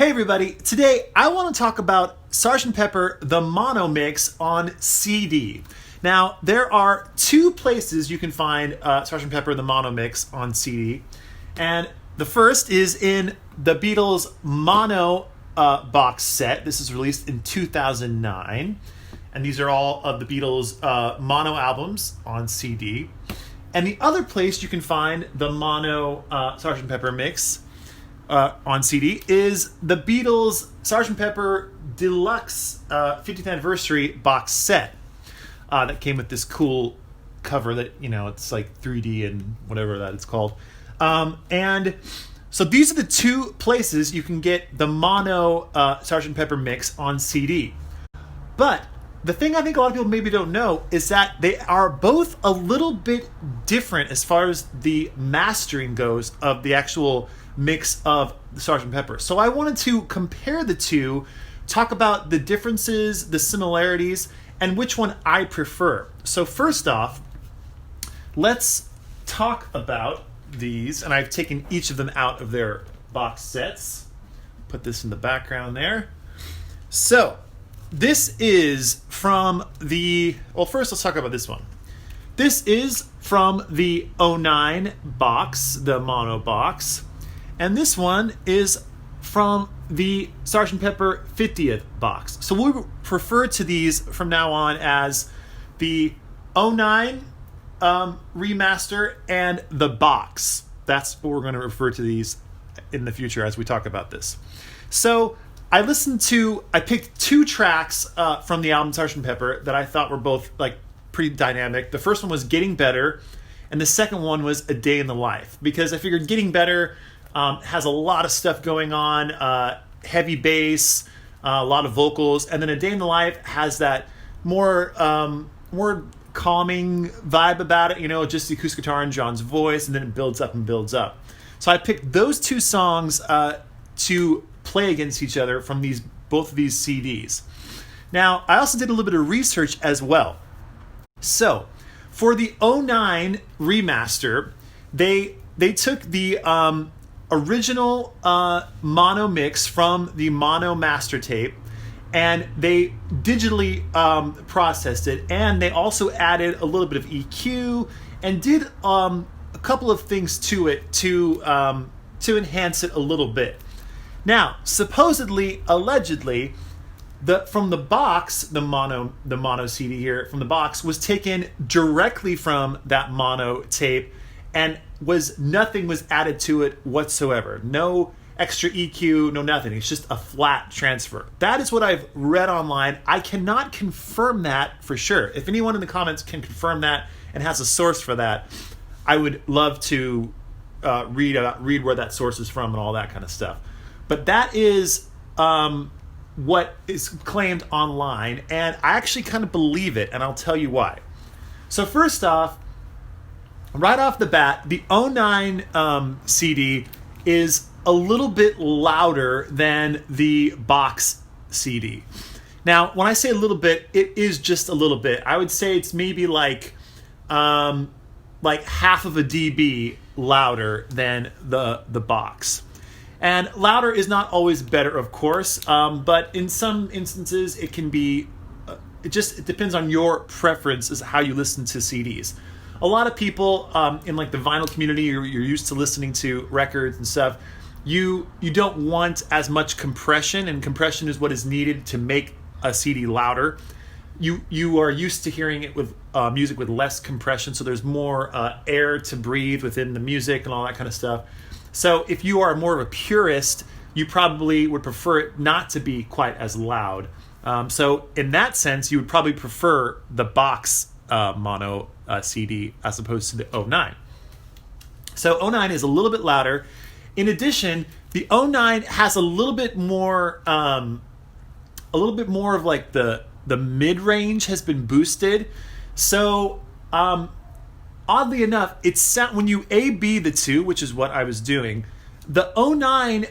Hey everybody, today I want to talk about Sgt. Pepper the Mono Mix on CD. Now, there are two places you can find Sgt. Pepper the Mono Mix on CD. And the first is in the Beatles Mono box set. This is released in 2009. And these are all of the Beatles mono albums on CD. And the other place you can find the mono Sgt. Pepper mix on CD is the Beatles Sgt. Pepper Deluxe 50th Anniversary box set that came with this cool cover that, it's like 3D and whatever that it's called. And so these are the two places you can get the mono Sgt. Pepper mix on CD. But the thing I think a lot of people maybe don't know is that they are both a little bit different as far as the mastering goes of the actual mix of the Sgt. Pepper. So I wanted to compare the two, talk about the differences, the similarities, and which one I prefer. So first off, let's talk about these, and I've taken each of them out of their box sets. Put this in the background there. So this is from the, first let's talk about this one. This is from the 09 box, the mono box. And this one is from the Sgt. Pepper 50th box. So we'll refer to these from now on as the 09 remaster and the box. That's what we're going to refer to these in the future as we talk about this. So I picked two tracks from the album Sgt. Pepper that I thought were both pretty dynamic. The first one was Getting Better, and the second one was A Day in the Life, because I figured Getting Better has a lot of stuff going on, heavy bass, a lot of vocals, and then A Day in the Life has that more calming vibe about it, just the acoustic guitar and John's voice, and then it builds up and builds up. So I picked those two songs to play against each other from both of these CDs. Now, I also did a little bit of research as well. So, for the 09 remaster, they took the original mono mix from the mono master tape, and they digitally processed it, and they also added a little bit of EQ and did a couple of things to it to enhance it a little bit. Now, supposedly, allegedly, from the box, the mono CD here from the box was taken directly from that mono tape, and nothing was added to it whatsoever. No extra EQ, no nothing. It's just a flat transfer. That is what I've read online. I cannot confirm that for sure. If anyone in the comments can confirm that and has a source for that, I would love to read where that source is from and all that kind of stuff. But that is what is claimed online, and I actually kind of believe it, and I'll tell you why. So first off, right off the bat, the 09 CD is a little bit louder than the box CD. Now, when I say a little bit, it is just a little bit. I would say it's maybe like half of a dB louder than the box. And louder is not always better, of course, but in some instances it can be, it depends on your preference as how you listen to CDs. A lot of people in the vinyl community, you're used to listening to records and stuff, you don't want as much compression, and compression is what is needed to make a CD louder. You are used to hearing it with music with less compression, so there's more air to breathe within the music and all that kind of stuff. So if you are more of a purist, you probably would prefer it not to be quite as loud. So in that sense, you would probably prefer the box mono CD as opposed to the 09. So 09 is a little bit louder. In addition, the 09 has a little bit more of the mid-range has been boosted. So oddly enough, when you A/B the two, which is what I was doing, the 09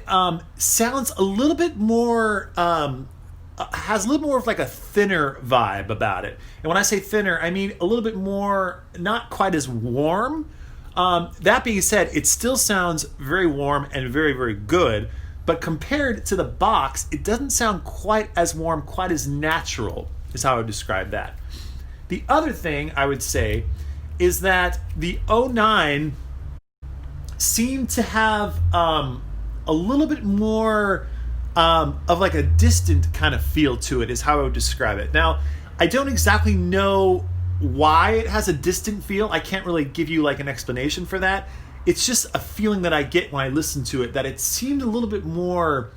sounds a little bit more, has a little more of a thinner vibe about it. And when I say thinner, I mean a little bit more, not quite as warm. That being said, it still sounds very warm and very, very good. but compared to the box, it doesn't sound quite as warm, quite as natural, is how I would describe that. The other thing I would say is that the 09 seemed to have a little bit more of like a distant kind of feel to it, is how I would describe it. Now, I don't exactly know why it has a distant feel. I can't really give you like an explanation for that. It's just a feeling that I get when I listen to it, that it seemed a little bit more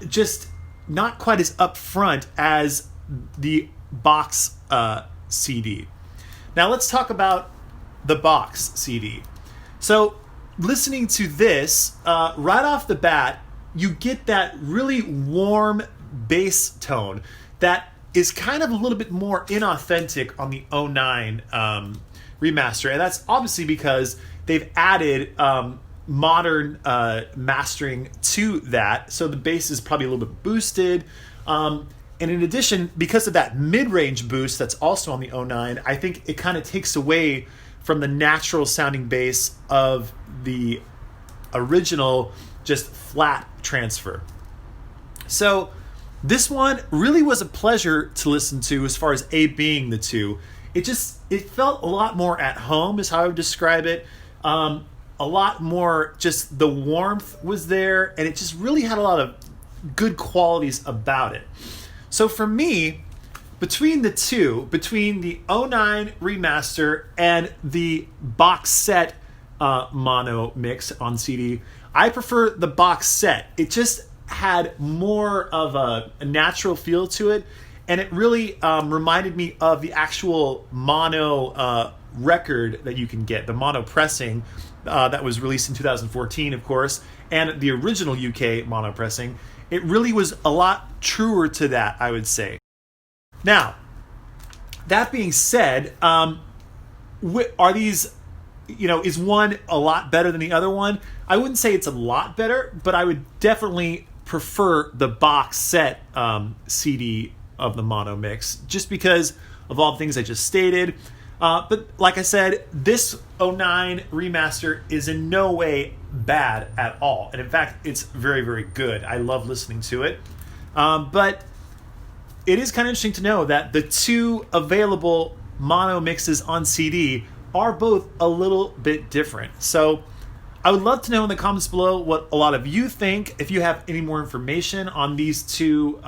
just not quite as upfront as the box CD. Now let's talk about the box CD. So listening to this, right off the bat, you get that really warm bass tone that is kind of a little bit more inauthentic on the 09 remaster. And that's obviously because they've added modern mastering to that. So the bass is probably a little bit boosted. And in addition, because of that mid-range boost that's also on the 09, I think it kind of takes away from the natural sounding bass of the original just flat transfer. So this one really was a pleasure to listen to as far as A being the two. It felt a lot more at home is how I would describe it. A lot more, just the warmth was there, and it just really had a lot of good qualities about it. So for me, between the two, between the 09 remaster and the box set mono mix on CD, I prefer the box set. It just had more of a natural feel to it, and it really reminded me of the actual mono record that you can get, the mono pressing that was released in 2014, of course, and the original UK mono pressing. It really was a lot truer to that, I would say. Now, that being said, are these, is one a lot better than the other one? I wouldn't say it's a lot better, but I would definitely prefer the box set CD of the mono mix, just because of all the things I just stated. But like I said, this 09 remaster is in no way bad at all. And in fact, it's very, very good. I love listening to it. But it is kind of interesting to know that the two available mono mixes on CD are both a little bit different. So I would love to know in the comments below what a lot of you think, if you have any more information on these two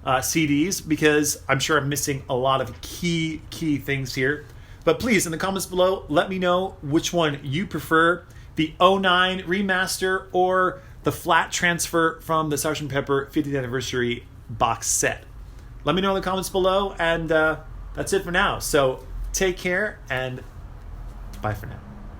CDs, because I'm sure I'm missing a lot of key things here. But please, in the comments below, let me know which one you prefer, the 09 remaster or the flat transfer from the Sgt. Pepper 50th anniversary box set. Let me know in the comments below, and that's it for now. So take care, and bye for now.